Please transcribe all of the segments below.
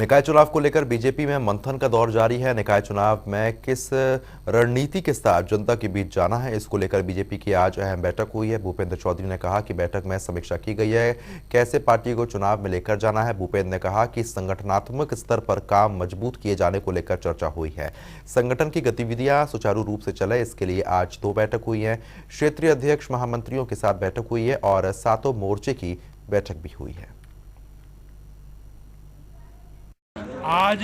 निकाय चुनाव को लेकर बीजेपी में मंथन का दौर जारी है। निकाय चुनाव में किस रणनीति के साथ जनता के बीच जाना है, इसको लेकर बीजेपी की आज अहम बैठक हुई है। भूपेंद्र चौधरी ने कहा कि बैठक में समीक्षा की गई है कैसे पार्टी को चुनाव में लेकर जाना है। भूपेंद्र ने कहा कि संगठनात्मक स्तर पर काम मजबूत किए जाने को लेकर चर्चा हुई है। संगठन की गतिविधियां सुचारू रूप से चले, इसके लिए आज 2 बैठक हुई है। क्षेत्रीय अध्यक्ष महामंत्रियों के साथ बैठक हुई है और 7 मोर्चे की बैठक भी हुई है। आज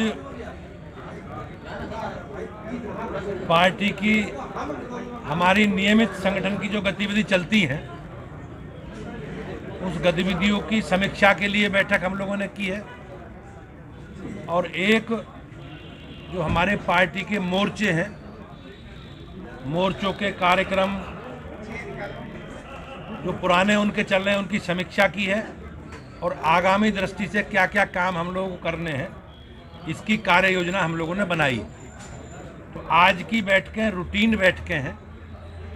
पार्टी की हमारी नियमित संगठन की जो गतिविधि चलती है उस गतिविधियों की समीक्षा के लिए बैठक हम लोगों ने की है और एक जो हमारे पार्टी के मोर्चे हैं, मोर्चों के कार्यक्रम जो पुराने उनके चल रहे हैं उनकी समीक्षा की है और आगामी दृष्टि से क्या क्या काम हम लोगों को करने हैं इसकी कार्य योजना हम लोगों ने बनाई। तो आज की बैठकें रूटीन बैठकें हैं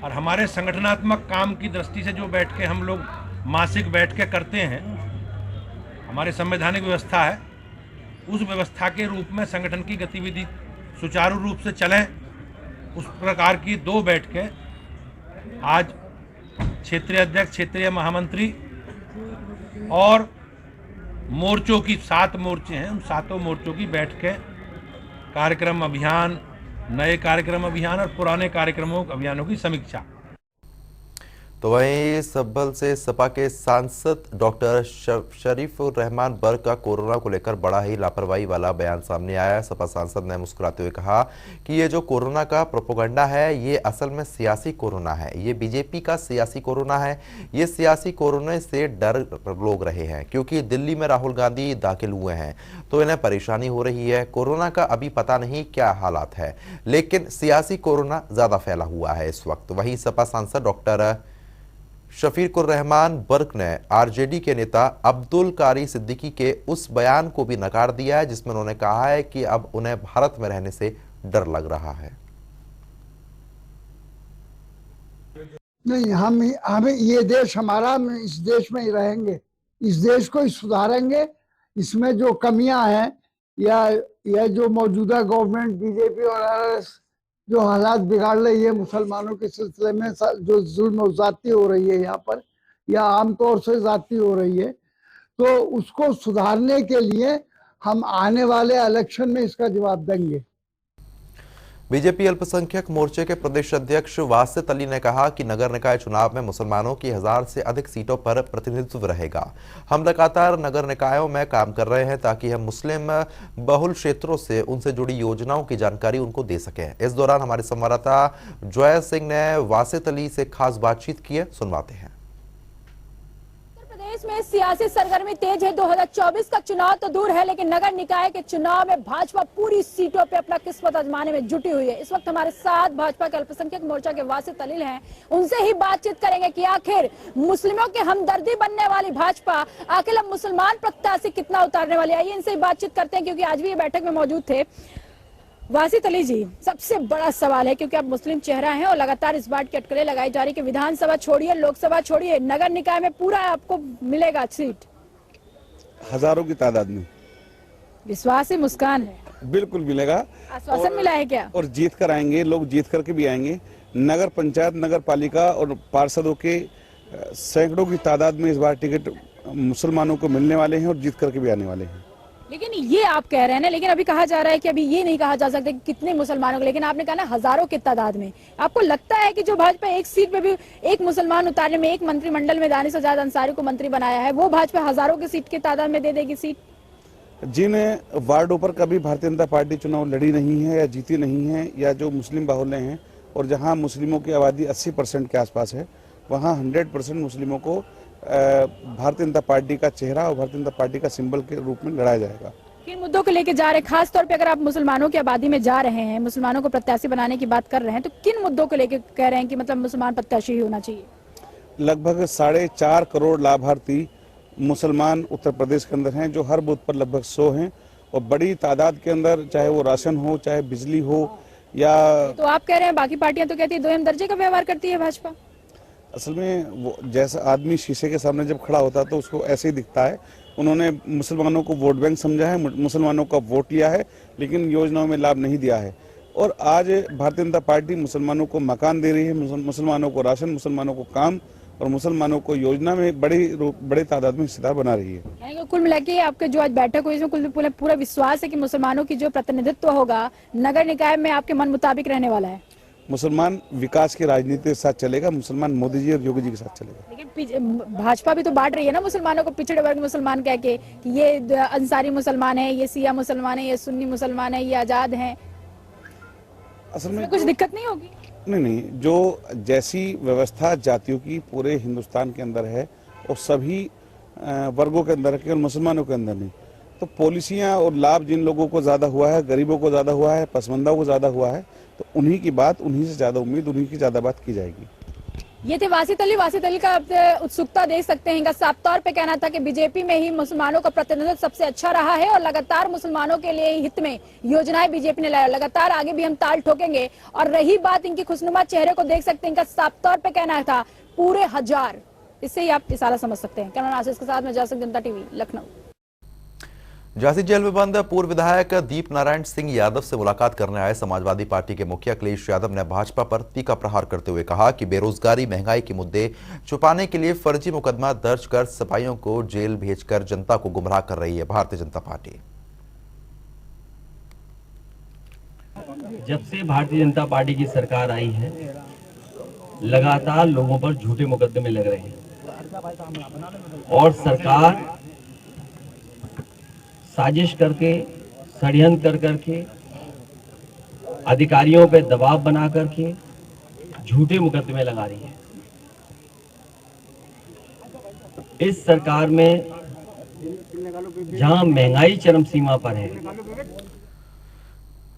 और हमारे संगठनात्मक काम की दृष्टि से जो बैठकें हम लोग मासिक बैठकें करते हैं, हमारे संवैधानिक व्यवस्था है, उस व्यवस्था के रूप में संगठन की गतिविधि सुचारू रूप से चलें, उस प्रकार की 2 बैठकें आज क्षेत्रीय अध्यक्ष, क्षेत्रीय महामंत्री और मोर्चों की 7 मोर्चे हैं, उन 7 मोर्चों की बैठकें, कार्यक्रम अभियान, नए कार्यक्रम अभियान और पुराने कार्यक्रमों अभियानों की समीक्षा। तो वहीं संभल से सपा के सांसद डॉक्टर शरीफुर रहमान बर्क का कोरोना को लेकर बड़ा ही लापरवाही वाला बयान सामने आया। सपा सांसद ने मुस्कुराते हुए कहा कि ये जो कोरोना का प्रोपेगेंडा है ये असल में सियासी कोरोना है, ये बीजेपी का सियासी कोरोना है। ये सियासी कोरोना से डर लोग रहे हैं क्योंकि दिल्ली में राहुल गांधी दाखिल हुए हैं तो इन्हें परेशानी हो रही है। कोरोना का अभी पता नहीं क्या हालात है, लेकिन सियासी कोरोना ज्यादा फैला हुआ है इस वक्त। वहीं सपा सांसद डॉक्टर शफीकुर रहमान बर्क ने आरजेडी के नेता अब्दुल कारी सिद्दीकी के उस बयान को भी नकार दिया है जिसमें उन्होंने कहा है कि अब उन्हें भारत में रहने से डर लग रहा है। नहीं, हमें ये देश हमारा, हम इस देश में ही रहेंगे, इस देश को ही सुधारेंगे। इसमें जो कमियां हैं या जो मौजूदा गवर्नमेंट बीजेपी और आरएसएस जो हालात बिगाड़ रही है मुसलमानों के सिलसिले में, जो जुल्म और ज्यादती हो रही है यहाँ पर या आमतौर से ज्यादती हो रही है, तो उसको सुधारने के लिए हम आने वाले इलेक्शन में इसका जवाब देंगे। बीजेपी अल्पसंख्यक मोर्चे के प्रदेश अध्यक्ष वासित अली ने कहा कि नगर निकाय चुनाव में मुसलमानों की 1000 से अधिक सीटों पर प्रतिनिधित्व रहेगा। हम लगातार नगर निकायों में काम कर रहे हैं ताकि हम मुस्लिम बहुल क्षेत्रों से उनसे जुड़ी योजनाओं की जानकारी उनको दे सकें। इस दौरान हमारे संवाददाता जॉय सिंह ने वासित अली से खास बातचीत की है, सुनवाते हैं। प्रदेश में सियासी सरगर्मी तेज है। 2024 का चुनाव तो दूर है, लेकिन नगर निकाय के चुनाव में भाजपा पूरी सीटों पे अपना किस्मत आजमाने में जुटी हुई है। इस वक्त हमारे साथ भाजपा के अल्पसंख्यक मोर्चा के वासित अली हैं, उनसे ही बातचीत करेंगे कि आखिर मुस्लिमों के हमदर्दी बनने वाली भाजपा आखिर अब मुसलमान प्रत्याशी कितना उतारने वाली है। इनसे ही बातचीत करते हैं क्योंकि आज भी ये बैठक में मौजूद थे। वासित अली जी, सबसे बड़ा सवाल है क्योंकि आप मुस्लिम चेहरा हैं और लगातार इस बात की अटकलें लगाई जा रही कि विधानसभा छोड़िए, लोकसभा छोड़िए, नगर निकाय में पूरा आपको मिलेगा सीट, हजारों की तादाद में। विश्वास ही मुस्कान है, बिल्कुल मिलेगा। आश्वासन मिला है क्या? और जीत कर आएंगे लोग, जीत करके भी आएंगे। नगर पंचायत, नगर पालिका और पार्षदों के सैकड़ों की तादाद में इस बार टिकट मुसलमानों को मिलने वाले हैं और जीत करके भी आने वाले हैं। लेकिन ये आप कह रहे हैं ना, लेकिन अभी कहा जा रहा है कि अभी ये नहीं कहा जा सकता कि कितने मुसलमानों को, लेकिन आपने कहा ना हजारों की तादाद में। आपको लगता है कि जो भाजपा एक सीट पे भी एक मुसलमान उतारने में, एक मंत्रिमंडल में दानिश आजाद अंसारी को मंत्री बनाया है, वो भाजपा हजारों की सीट की तादाद में दे देगी सीट? जिन वार्डों पर कभी भारतीय जनता पार्टी चुनाव लड़ी नहीं है या जीती नहीं है या जो मुस्लिम बाहुल्य हैं और जहां मुस्लिमों की आबादी 80% के आसपास है, वहां 100% मुस्लिमों को भारतीय जनता पार्टी का चेहरा और भारतीय जनता पार्टी का सिंबल के रूप में लड़ाया जाएगा। किन मुद्दों को लेकर जा रहे हैं, खास तौर पे अगर आप मुसलमानों की आबादी में जा रहे हैं, मुसलमानों को प्रत्याशी बनाने की बात कर रहे हैं, तो किन मुद्दों को लेकर कह रहे हैं कि मतलब मुसलमान प्रत्याशी ही होना चाहिए? लगभग 4.5 करोड़ लाभार्थी मुसलमान उत्तर प्रदेश के अंदर हैं, जो हर बूथ पर लगभग 100 हैं और बड़ी तादाद के अंदर, चाहे वो राशन हो, चाहे बिजली हो या। तो आप कह रहे हैं बाकी पार्टियां तो कहती है दोहम दर्जे का व्यवहार करती है भाजपा। असल में वो जैसा आदमी शीशे के सामने जब खड़ा होता है तो उसको ऐसे ही दिखता है, उन्होंने मुसलमानों को वोट बैंक समझा है, मुसलमानों का वोट लिया है, लेकिन योजनाओं में लाभ नहीं दिया है। और आज भारतीय जनता पार्टी मुसलमानों को मकान दे रही है, मुसलमानों को राशन, मुसलमानों को काम और मुसलमानों को योजना में बड़े तादाद में हिस्सेदार बना रही है। यानी कि कुल मिलाकर आपके जो आज बैठक हुई इसमें पूरा विश्वास है कि मुसलमानों की जो प्रतिनिधित्व होगा नगर निकाय में आपके मन मुताबिक रहने वाला है। मुसलमान विकास की राजनीति के साथ चलेगा, मुसलमान मोदी जी और योगी जी के साथ चलेगा। लेकिन भाजपा भी तो बांट रही है ना मुसलमानों को, पिछड़े वर्ग मुसलमान कह के कि ये अंसारी मुसलमान है, ये सिया मुसलमान है, ये सुन्नी मुसलमान है, ये आजाद हैं। असल में कुछ दिक्कत नहीं होगी? नहीं, जो जैसी व्यवस्था जातियों की पूरे हिंदुस्तान के अंदर है और सभी वर्गों के अंदर है, केवल मुसलमानों के अंदर नहीं, तो पॉलिसियां और लाभ जिन लोगों को ज्यादा हुआ है, गरीबों को ज्यादा हुआ है, पसमानदा को ज्यादा हुआ है, तो उन्हीं की बात, उन्हीं से ज्यादा उम्मीद, उन्हीं की ज्यादा बात की जाएगी। ये थे वासित अली का आप उत्सुकता देख सकते हैं। इनका साफ तौर पे कहना था कि बीजेपी में ही मुसलमानों का प्रतिनिधित्व सबसे अच्छा रहा है और लगातार मुसलमानों के लिए हित में योजनाएं बीजेपी ने लाया, लगातार आगे भी हम ताल ठोकेंगे। और रही बात इनकी खुशनुमा चेहरे को देख सकते हैं, इनका साफ तौर पे कहना था पूरे 1000, इससे ही आप इशारा समझ सकते हैं। कैमरा आशीष के साथ में जासक जनता टीवी लखनऊ। झांसी जेल में बंद पूर्व विधायक दीप नारायण सिंह यादव से मुलाकात करने आए समाजवादी पार्टी के मुखिया अखिलेश यादव ने भाजपा पर तीखा प्रहार करते हुए कहा कि बेरोजगारी, महंगाई के मुद्दे छुपाने के लिए फर्जी मुकदमा दर्ज कर सिपाहियों को जेल भेजकर जनता को गुमराह कर रही है भारतीय जनता पार्टी। जब से भारतीय जनता पार्टी की सरकार आई है, लगातार लोगों पर झूठे मुकदमे लग रहे हैं और सरकार साजिश करके, षड्यंत्र करके, अधिकारियों पे दबाव बना करके झूठे मुकदमे लगा रही है। इस सरकार में जहां महंगाई चरम सीमा पर है,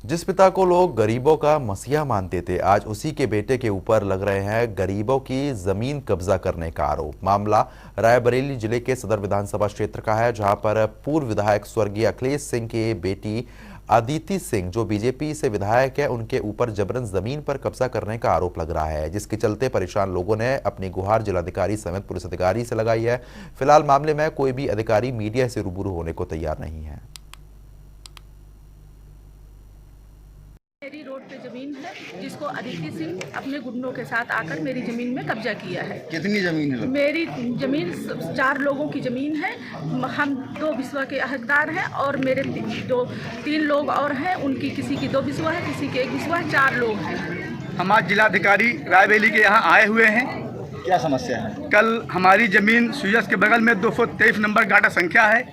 जिस पिता को लोग गरीबों का मसीहा मानते थे, आज उसी के बेटे के ऊपर लग रहे हैं गरीबों की जमीन कब्जा करने का आरोप। मामला रायबरेली जिले के सदर विधानसभा क्षेत्र का है, जहां पर पूर्व विधायक स्वर्गीय अखिलेश सिंह की बेटी अदिति सिंह, जो बीजेपी से विधायक है, उनके ऊपर जबरन जमीन पर कब्जा करने का आरोप लग रहा है, जिसके चलते परेशान लोगों ने अपनी गुहार जिलाधिकारी समेत पुलिस अधिकारी से लगाई है। फिलहाल मामले में कोई भी अधिकारी मीडिया से रूबरू होने को तैयार नहीं है। मेरी रोड पे जमीन है जिसको अदिति सिंह अपने गुंडों के साथ आकर मेरी जमीन में कब्जा किया है। कितनी जमीन है? मेरी जमीन 4 लोगों की जमीन है। हम 2 बिस्वा के हकदार हैं और मेरे 3 लोग और हैं, उनकी किसी की 2 बिस्वा है, किसी के 1 बिस्वा है, 4 लोग हैं। हम आज जिलाधिकारी रायबरेली के यहाँ आए हुए हैं। क्या समस्या है? कल हमारी जमीन सुयस के बगल में 223 नंबर गाटा संख्या है।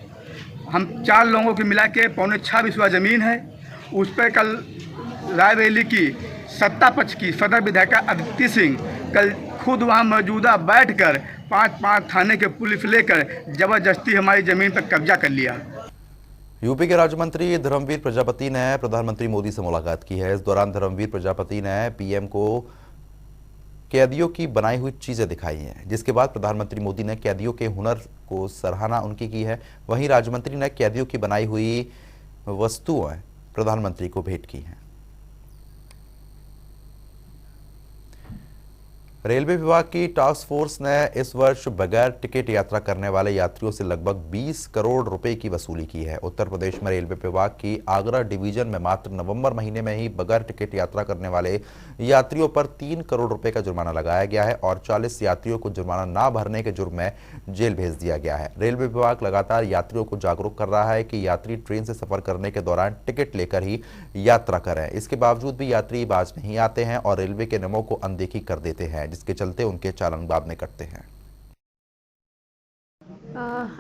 हम 4 लोगों की मिला के 5.25 बिस्वा जमीन है। उस पर कल रायबरेली की सत्ता पक्ष की सदर विधायिका अदिति सिंह कल खुद वहां मौजूदा बैठकर 5 थाने के पुलिस लेकर जबरदस्ती हमारी जमीन पर कब्जा कर लिया। यूपी के राज्य मंत्री धर्मवीर प्रजापति ने प्रधानमंत्री मोदी से मुलाकात की है। इस दौरान धर्मवीर प्रजापति ने पीएम को कैदियों की बनाई हुई चीजें दिखाई हैं, जिसके बाद प्रधानमंत्री मोदी ने कैदियों के हुनर को सराहना उनकी की है। वहीं राज्य मंत्री ने कैदियों की बनाई हुई वस्तुएं प्रधानमंत्री को भेंट की हैं। रेलवे विभाग की टास्क फोर्स ने इस वर्ष बगैर टिकट यात्रा करने वाले यात्रियों से लगभग 20 करोड़ रुपए की वसूली की है। उत्तर प्रदेश में रेलवे विभाग की आगरा डिवीजन में मात्र नवंबर महीने में ही बगैर टिकट यात्रा करने वाले यात्रियों पर 3 करोड़ रुपए का जुर्माना लगाया गया है और 40 यात्रियों को जुर्माना ना भरने के जुर्म में जेल भेज दिया गया है। रेलवे विभाग लगातार यात्रियों को जागरूक कर रहा है कि यात्री ट्रेन से सफर करने के दौरान टिकट लेकर ही यात्रा करें। इसके बावजूद भी यात्री बाज नहीं आते हैं और रेलवे के नियमों को अनदेखी कर देते हैं, जिसके चलते उनके चालान बाद में कटते हैं।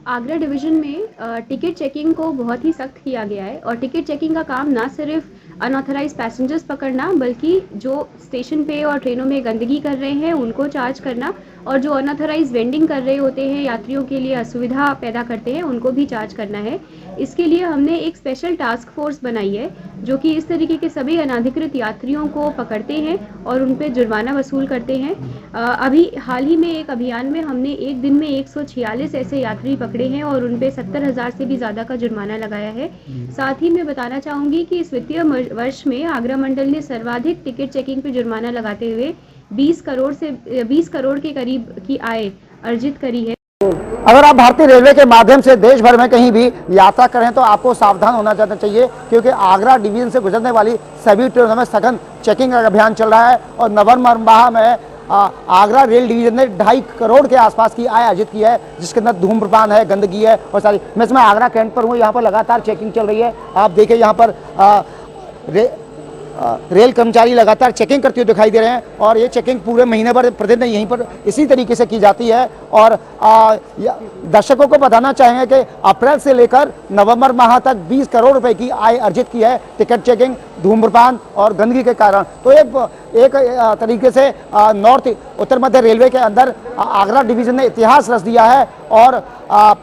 आगरा डिवीजन में टिकट चेकिंग को बहुत ही सख्त किया गया है और टिकट चेकिंग का काम ना सिर्फ अनऑथराइज पैसेंजर्स पकड़ना, बल्कि जो स्टेशन पे और ट्रेनों में गंदगी कर रहे हैं उनको चार्ज करना और जो अनऑथराइज वेंडिंग कर रहे होते हैं, यात्रियों के लिए असुविधा पैदा करते हैं, उनको भी चार्ज करना है। इसके लिए हमने एक स्पेशल टास्क फोर्स बनाई है जो कि इस तरीके के सभी अनाधिकृत यात्रियों को पकड़ते हैं और उन पे जुर्माना वसूल करते हैं। अभी हाल ही में एक अभियान में हमने एक दिन में 146 ऐसे यात्री पकड़े हैं और उन पे 70,000 से भी ज़्यादा का जुर्माना लगाया है। साथ ही मैं बताना चाहूँगी कि इस वित्तीय वर्ष में आगरा मंडल ने सर्वाधिक टिकट चेकिंग पे जुर्माना लगाते हुए 20 करोड़ के करीब की आय अर्जित करी है। अगर आप भारतीय रेलवे के माध्यम से देश भर में कहीं भी यात्रा करें तो आपको सावधान होना चाहिए, क्योंकि आगरा डिवीजन से गुजरने वाली सभी ट्रेनों में सघन चेकिंग का अभियान चल रहा है। और नवंबर माह में आगरा रेल डिवीजन ने 2.5 करोड़ के आसपास की आय अर्जित की है, जिसके अंदर धूम्रपान है, गंदगी है और सारी। मैं इसमें आगरा कैंट पर हूँ, यहाँ पर लगातार चेकिंग चल रही है। आप देखिए यहाँ पर रेल कर्मचारी लगातार चेकिंग करते हुए दिखाई दे रहे हैं और ये चेकिंग पूरे महीने भर प्रतिदिन यहीं पर इसी तरीके से की जाती है। और दर्शकों को बताना चाहेंगे कि अप्रैल से लेकर नवंबर माह तक 20 करोड़ रुपए की आय अर्जित की है टिकट चेकिंग, धूम्रपान और गंदगी के कारण। तो एक तरीके से नॉर्थ उत्तर मध्य रेलवे के अंदर आगरा डिवीजन ने इतिहास रच दिया है। और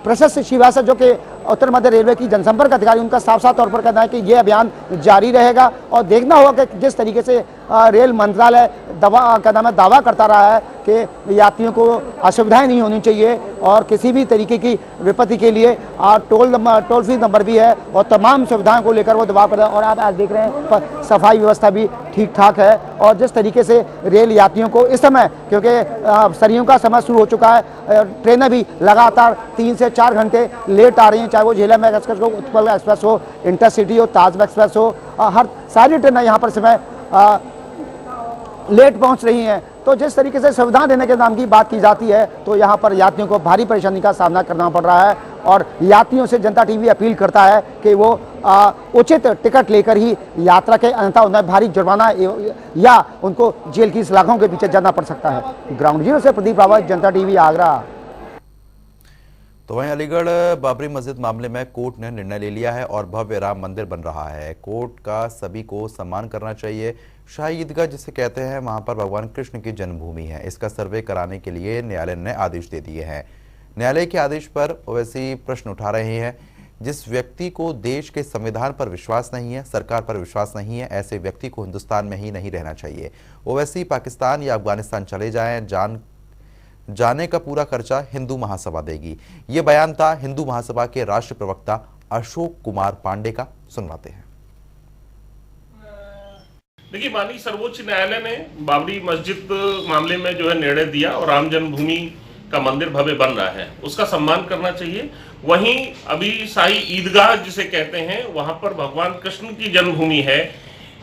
प्रशस्त श्रीवास्तव जो कि उत्तर मध्य रेलवे की जनसंपर्क अधिकारी, उनका साफ साफ तौर पर कहना है कि ये अभियान जारी रहेगा। और देखना होगा कि जिस तरीके से रेल मंत्रालय दावा करता रहा है कि यात्रियों को असुविधाएं नहीं होनी चाहिए और किसी भी तरीके की विपत्ति के लिए टोल फ्री नंबर भी है और तमाम सुविधाओं को लेकर वो दबाव कर रहा है। और आप आज देख रहे हैं सफाई व्यवस्था भी ठीक ठाक है। और जिस तरीके से रेल यात्रियों को इस समय, क्योंकि सर्दियों का समय शुरू हो चुका है, ट्रेनें भी लगातार 3 से 4 घंटे लेट आ रही हैं, चाहे वो झेलम एक्सप्रेस हो, उत्पल एक्सप्रेस हो, इंटरसिटी हो, ताज एक्सप्रेस हो, हर सारी ट्रेनें यहाँ पर समय लेट पहुँच रही हैं। तो जिस तरीके से सुविधा देने के नाम की बात की जाती है तो यहाँ पर यात्रियों को भारी परेशानी का सामना करना पड़ रहा है। और यात्रियों से जनता टीवी अपील करता है कि वो उचित टिकट लेकर ही यात्रा के, अन्यथा उन्हें भारी जुर्माना या उनको जेल की सलाखों के पीछे जाना पड़ सकता है। ग्राउंड जीरो से प्रदीप रावत, जनता टीवी, आगरा। तो वहीं अलीगढ़ बाबरी मस्जिद मामले में कोर्ट ने निर्णय ले लिया है और भव्य राम मंदिर बन रहा है। कोर्ट का सभी को सम्मान करना चाहिए। शाही ईदगाह जिसे कहते हैं, वहां पर भगवान कृष्ण की जन्मभूमि है। इसका सर्वे कराने के लिए न्यायालय ने आदेश दे दिए हैं। न्यायालय के आदेश पर ओवैसी प्रश्न उठा रहे हैं। जिस व्यक्ति को देश के संविधान पर विश्वास नहीं है, सरकार पर विश्वास नहीं है, ऐसे व्यक्ति को हिंदुस्तान में ही नहीं रहना चाहिए। ओवैसी पाकिस्तान या अफगानिस्तान चले जाएं, जाने का पूरा खर्चा हिंदू महासभा देगी। ये बयान था हिंदू महासभा के राष्ट्रीय प्रवक्ता अशोक कुमार पांडे का। सुनवाते हैं। देखिए, माननीय सर्वोच्च न्यायालय ने बाबरी मस्जिद मामले में जो है निर्णय दिया और राम जन्मभूमि का मंदिर भव्य बन रहा है, उसका सम्मान करना चाहिए। वहीं अभी शाही ईदगाह जिसे कहते हैं, वहां पर भगवान कृष्ण की जन्मभूमि है,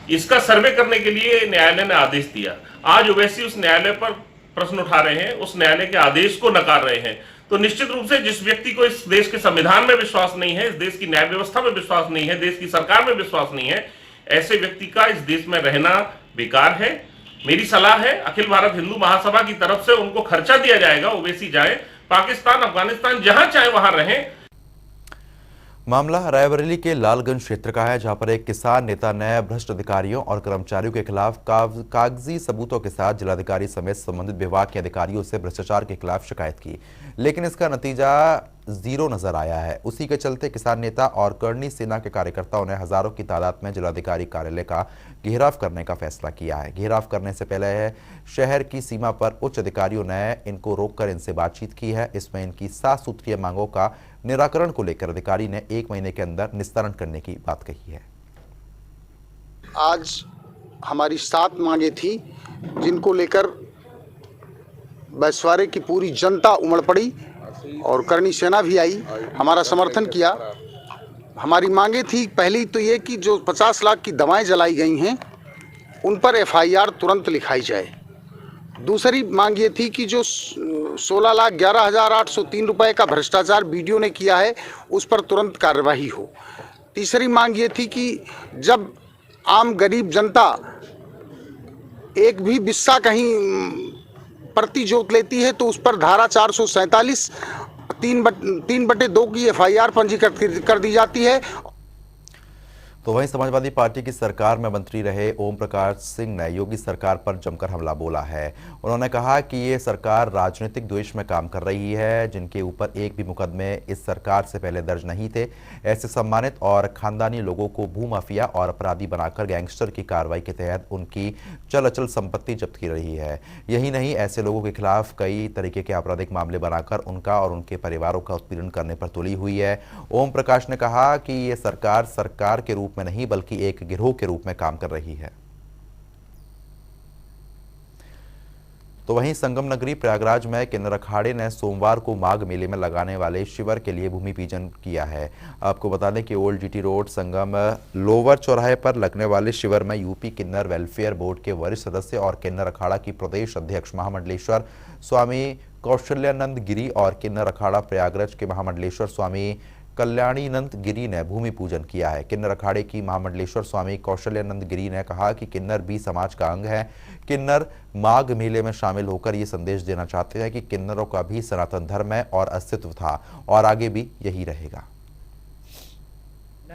इसका सर्वे करने के लिए न्यायालय ने आदेश दिया। आज ओवैसी उस न्यायालय पर प्रश्न उठा रहे हैं, उस न्यायालय के आदेश को नकार रहे हैं। तो निश्चित रूप से जिस व्यक्ति को इस देश के संविधान में विश्वास नहीं है, इस देश की न्याय व्यवस्था में विश्वास नहीं है, देश की सरकार में विश्वास नहीं है, ऐसे व्यक्ति का इस देश में रहना बेकार है। मेरी सलाह है, अखिल भारत हिंदू महासभा की तरफ से उनको खर्चा दिया जाएगा, ओवैसी जाए पाकिस्तान, अफगानिस्तान, जहां चाहे वहां रहें। मामला रायबरेली के लालगंज क्षेत्र का है, जहां पर एक किसान नेता ने भ्रष्ट अधिकारियों और कर्मचारियों के खिलाफ कागजी सबूतों के साथ जिलाधिकारी समेत संबंधित विभाग के अधिकारियों से भ्रष्टाचार के खिलाफ शिकायत की, लेकिन इसका नतीजा जीरो नजर आया है। उसी के चलते किसान नेता और करनी सेना के कार्यकर्ताओं ने हजारों की तादाद में जिलाधिकारी कार्यालय का घेराव करने का फैसला किया है। घेराव करने से पहले शहर की सीमा पर उच्च अधिकारियों ने इनको रोककर इनसे बातचीत की है। इसमें इनकी 7 सूत्रीय मांगों का निराकरण को लेकर अधिकारी ने 1 महीने के अंदर निस्तारण करने की बात कही है। आज हमारी 7 मांगे थी, जिनको लेकर बैसवारे की पूरी जनता उमड़ पड़ी और करनी सेना भी आई, हमारा समर्थन किया। हमारी मांगे थी, पहली तो ये कि जो 50 लाख की दवाएं जलाई गई हैं उन पर FIR तुरंत लिखाई जाए। दूसरी मांग ये थी कि जो 16,11,803 रुपए का भ्रष्टाचार BDO ने किया है उस पर तुरंत कार्यवाही हो। तीसरी मांग ये थी कि जब आम गरीब जनता एक भी बिस्सा कहीं प्रति जोत लेती है तो उस पर धारा 447 3/2 की FIR पंजीकृत कर दी जाती है। तो वहीं समाजवादी पार्टी की सरकार में मंत्री रहे ओम प्रकाश सिंह ने योगी सरकार पर जमकर हमला बोला है। उन्होंने कहा कि ये सरकार राजनीतिक द्वेष में काम कर रही है, जिनके ऊपर एक भी मुकदमे इस सरकार से पहले दर्ज नहीं थे। ऐसे सम्मानित और खानदानी लोगों को भूमाफिया और अपराधी बनाकर गैंगस्टर की कार्रवाई के तहत उनकी चल अचल संपत्ति जब्त की रही है। यही नहीं, ऐसे लोगों के खिलाफ कई तरीके के आपराधिक मामले बनाकर उनका और उनके परिवारों का उत्पीड़न करने पर तुली हुई है। ओम प्रकाश ने कहा कि ये सरकार के रूप में नहीं बल्कि एक गिरोह के रूप में काम कर रही है। तो वहीं संगम नगरी प्रयागराज में किन्नर अखाड़े ने सोमवार को माघ मेले में लगाने वाले शिविर के लिए भूमि पूजन किया है। आपको बता दें कि ओल्ड जीटी रोड संगम लोवर चौराहे पर लगने वाले शिविर में यूपी किन्नर वेलफेयर बोर्ड के वरिष्ठ सदस्य और किन्नर अखाड़ा की प्रदेश अध्यक्ष महामंडलेश्वर स्वामी कौशल्यानंद गिरी और किन्नर अखाड़ा प्रयागराज के महामंडलेश्वर स्वामी कल्याणीनंद गिरी ने भूमि पूजन किया है। किन्नर अखाड़े की महामंडलेश्वर स्वामी कौशल्यानंद गिरी ने कहा कि किन्नर भी समाज का अंग है। किन्नर माघ मेले में शामिल होकर ये संदेश देना चाहते हैं कि किन्नरों का भी सनातन धर्म है और अस्तित्व था और आगे भी यही रहेगा।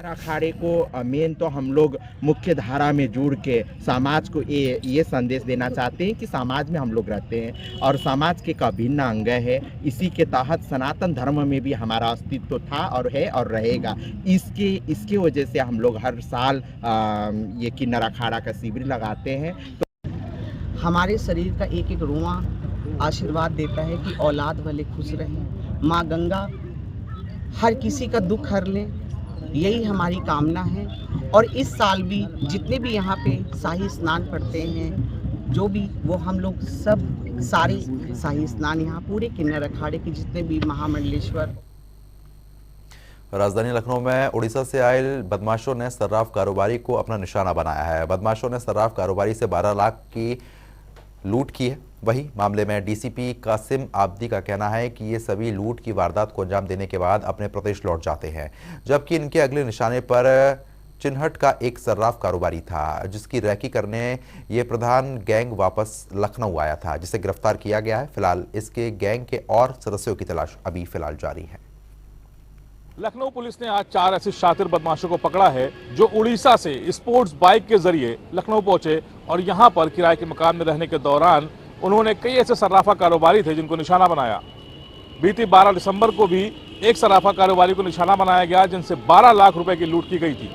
अखाड़े को मेन तो हम लोग मुख्य धारा में जुड़ के समाज को ये संदेश देना चाहते हैं कि समाज में हम लोग रहते हैं और समाज के का अभिन्न अंग है। इसी के तहत सनातन धर्म में भी हमारा अस्तित्व था और है और रहेगा। इसके वजह से हम लोग हर साल ये किन्नर अखाड़ा का शिविर लगाते हैं। तो हमारे शरीर का एक एक रोआ आशीर्वाद देता है कि औलाद वाले खुश रहें, माँ गंगा हर किसी का दुख हर ले, यही हमारी कामना है। और इस साल भी जितने भी यहाँ पे शाही स्नान पड़ते हैं जो भी वो हम लोग सब सारे शाही स्नान यहाँ पूरे किन्नर अखाड़े के जितने भी महामंडलेश्वर। राजधानी लखनऊ में उड़ीसा से आए बदमाशों ने सर्राफ कारोबारी को अपना निशाना बनाया है। बदमाशों ने सर्राफ कारोबारी से 12 लाख की लूट की है। वही मामले में डीसीपी कासिम आब्दी का कहना है कि ये सभी लूट की वारदात को अंजाम देने के बाद अपने प्रदेश लौट जाते हैं, जबकि इनके अगले निशाने पर चिन्हट का एक सर्राफ कारोबारी था जिसकी रैकी करने ये प्रधान गैंग वापस लखनऊ आया था, जिसे गिरफ्तार किया गया है। फिलहाल इसके गैंग के और सदस्यों की तलाश अभी फिलहाल जारी है। लखनऊ पुलिस ने आज 4 ऐसे शातिर बदमाशों को पकड़ा है जो उड़ीसा से स्पोर्ट्स बाइक के जरिए लखनऊ पहुंचे और यहां पर किराए के मकान में रहने के दौरान उन्होंने कई ऐसे सर्राफा कारोबारी थे जिनको निशाना बनाया। बीती 12 दिसंबर को भी एक सर्राफा कारोबारी को निशाना बनाया गया जिनसे 12 लाख रुपए की लूट की गई थी।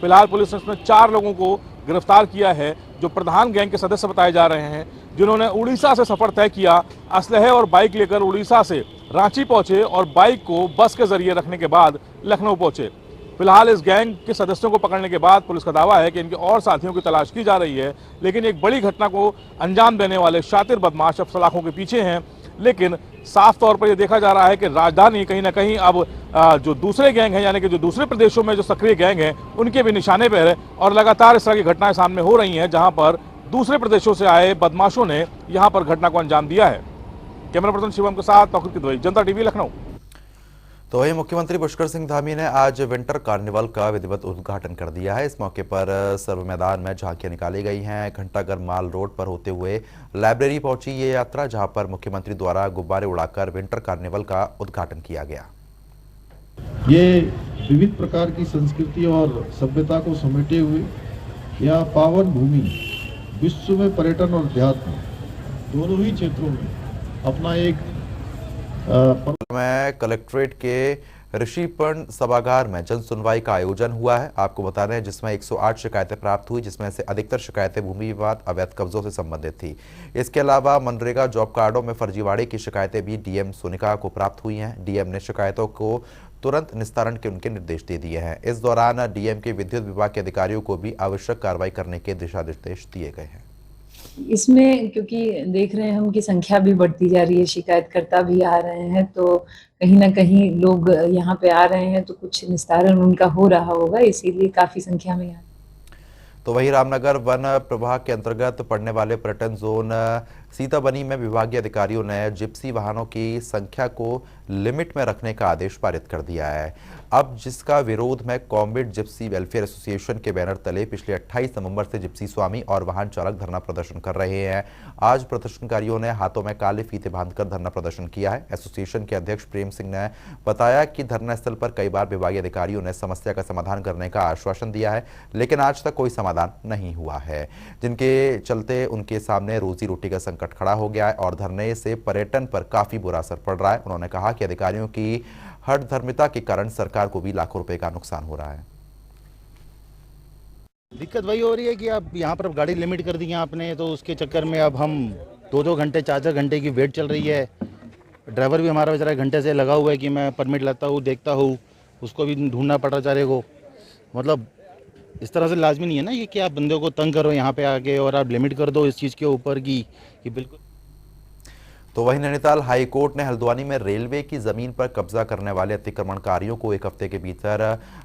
फिलहाल पुलिस ने इसमें 4 लोगों को गिरफ्तार किया है जो प्रधान गैंग के सदस्य बताए जा रहे हैं, जिन्होंने उड़ीसा से सफर तय किया, असलहे और बाइक लेकर उड़ीसा से रांची पहुंचे और बाइक को बस के जरिए रखने के बाद लखनऊ पहुंचे। फिलहाल इस गैंग के सदस्यों को पकड़ने के बाद पुलिस का दावा है कि इनके और साथियों की तलाश की जा रही है, लेकिन एक बड़ी घटना को अंजाम देने वाले शातिर बदमाश अब सलाखों के पीछे हैं। लेकिन साफ तौर पर यह देखा जा रहा है कि राजधानी कहीं ना कहीं अब जो दूसरे गैंग हैं, यानी कि जो दूसरे प्रदेशों में जो सक्रिय गैंग हैं, उनके भी निशाने पर है और लगातार इस तरह की घटनाएं सामने हो रही हैं जहां पर दूसरे प्रदेशों से आए बदमाशों ने यहां पर घटना को अंजाम दिया है। कैमरा पर्सन शिवम के साथ तौकीर की दुबई, जनता टीवी लखनऊ। तो वही मुख्यमंत्री पुष्कर सिंह धामी ने आज विंटर कार्निवल का विधिवत उद्घाटन कर दिया है। इस मौके पर सर्व मैदान में झांकियां निकाली गई हैं। घंटाघर माल रोड पर होते हुए लाइब्रेरी पहुंची ये यात्रा, जहां पर मुख्यमंत्री द्वारा गुब्बारे उड़ाकर विंटर कार्निवल का उद्घाटन किया गया। ये विविध प्रकार की संस्कृति और सभ्यता को समेटे हुए यह पावन भूमि विश्व में पर्यटन और अध्यात्म दोनों ही क्षेत्रों में अपना एक में कलेक्ट्रेट के ऋषिपर्ण सभागार में जन सुनवाई का आयोजन हुआ है। आपको बता रहे हैं जिसमें 108 शिकायतें प्राप्त हुई, जिसमें से अधिकतर शिकायतें भूमि विवाद, अवैध कब्जों से संबंधित थी। इसके अलावा मनरेगा जॉब कार्डों में फर्जीवाड़े की शिकायतें भी डीएम सोनिका को प्राप्त हुई हैं। डीएम ने शिकायतों को तुरंत निस्तारण के उनके निर्देश दे दिए हैं। इस दौरान डीएम के विद्युत विभाग के अधिकारियों को भी आवश्यक कार्रवाई करने के दिशा निर्देश दिए गए हैं। इसमें क्योंकि देख रहे हैं हम कि संख्या भी बढ़ती जा रही है, शिकायतकर्ता भी आ रहे हैं, तो कहीं ना कहीं लोग यहाँ पे आ रहे हैं तो कुछ निस्तारण उनका हो रहा होगा, इसीलिए काफी संख्या में। तो वही रामनगर वन प्रभाग के अंतर्गत पड़ने वाले पर्यटन जोन सीताबनी में विभागीय अधिकारियों ने जिप्सी वाहनों की संख्या को लिमिट में रखने का आदेश पारित कर दिया है। अब जिसका विरोध में कॉम्बेट जिप्सी वेलफेयर एसोसिएशन के बैनर तले पिछले 28 नवंबर से जिप्सी स्वामी और वाहन चालक धरना प्रदर्शन कर रहे हैं। आज प्रदर्शनकारियों ने हाथों में काले फीते बांधकर धरना प्रदर्शन किया है। एसोसिएशन के अध्यक्ष प्रेम सिंह ने बताया कि धरना स्थल पर कई बार विभागीय अधिकारियों ने समस्या का समाधान करने का आश्वासन दिया है, लेकिन आज तक कोई समाधान नहीं हुआ है, जिनके चलते उनके सामने रोजी रोटी का संकट खड़ा हो गया है और धरने से पर्यटन पर काफी बुरा असर पड़ रहा है। उन्होंने कहा कि अधिकारियों की हठधर्मिता के कारण सरकार को भी लाखों रुपए का नुकसान हो रहा है। दिक्कत वही हो रही है कि अब यहाँ पर गाड़ी लिमिट कर दी है आपने, तो उसके चक्कर में अब हम 2-2 घंटे 4-4 घंटे की वेट चल रही है। ड्राइवर भी हमारा बेचारा घंटे से लगा हुआ है कि मैं परमिट लाता हूँ, देखता हूँ, उसको भी ढूंढना पड़ रहा बेचारे को। मतलब इस तरह से लाजमी नहीं है ना ये कि आप बंदे को तंग करो यहाँ पे आके और आप लिमिट कर दो इस चीज़ के ऊपर की कि बिल्कुल। तो वहीं नैनीताल हाई कोर्ट ने हल्द्वानी में रेलवे की जमीन पर कब्जा करने वाले अतिक्रमणकारियों को 1 हफ्ते के भीतर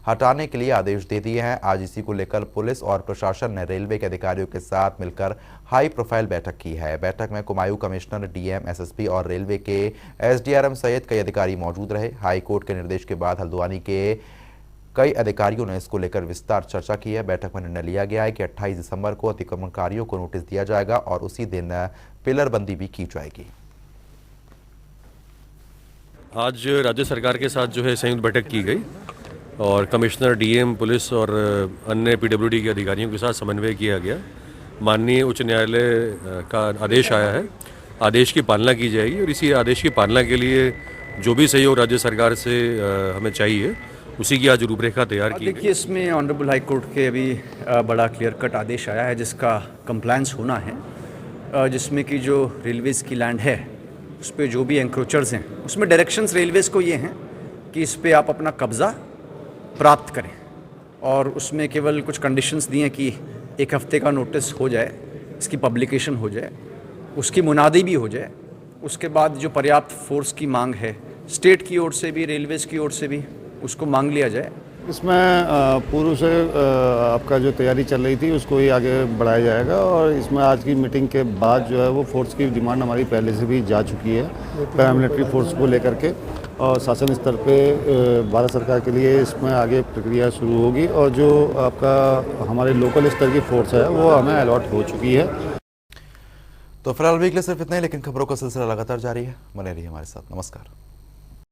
हटाने के लिए आदेश दे दिए हैं। आज इसी को लेकर पुलिस और प्रशासन ने रेलवे के अधिकारियों के साथ मिलकर हाई प्रोफाइल बैठक की है। बैठक में कुमायूं कमिश्नर, डीएम, एसएसपी और रेलवे के एसडीआरएम सहित कई अधिकारी मौजूद रहे। हाई कोर्ट के निर्देश के बाद हल्द्वानी के कई अधिकारियों ने इसको लेकर विस्तार चर्चा की है। बैठक में निर्णय लिया गया है कि 28 दिसंबर को अतिक्रमणकारियों को नोटिस दिया जाएगा और उसी दिन पिलरबंदी भी की जाएगी। आज राज्य सरकार के साथ जो है संयुक्त बैठक की गई और कमिश्नर, डीएम, पुलिस और अन्य पीडब्ल्यूडी के अधिकारियों के साथ समन्वय किया गया। माननीय उच्च न्यायालय का आदेश आया है, आदेश की पालना की जाएगी और इसी आदेश की पालना के लिए जो भी सहयोग राज्य सरकार से हमें चाहिए उसी की आज रूपरेखा तैयार की। देखिए, इसमें ऑनरेबल हाई कोर्ट के अभी बड़ा क्लियर कट आदेश आया है जिसका कंप्लायंस होना है, जिसमें कि जो रेलवेज़ की लैंड है उस पर जो भी एंक्रोचर्स हैं उसमें डायरेक्शंस रेलवेज को ये हैं कि इस पे आप अपना कब्ज़ा प्राप्त करें और उसमें केवल कुछ कंडीशंस दिए हैं कि 1 हफ्ते का नोटिस हो जाए, इसकी पब्लिकेशन हो जाए, उसकी मुनादी भी हो जाए। उसके बाद जो पर्याप्त फोर्स की मांग है स्टेट की ओर से भी, रेलवेज़ की ओर से भी, उसको मांग लिया जाए। इसमें पूर्व से आपका जो तैयारी चल रही थी उसको ही आगे बढ़ाया जाएगा और इसमें आज की मीटिंग के बाद जो है वो फोर्स की डिमांड हमारी पहले से भी जा चुकी है पैरामिलिट्री फोर्स को लेकर के, और शासन स्तर पे भारत सरकार के लिए इसमें आगे प्रक्रिया शुरू होगी और जो आपका हमारे लोकल स्तर की फोर्स है वो हमें अलॉट हो चुकी है। तो फिलहाल वीक के लिए सिर्फ इतना ही, लेकिन खबरों का सिलसिला लगातार जारी है। बने रहिए हमारे साथ। नमस्कार।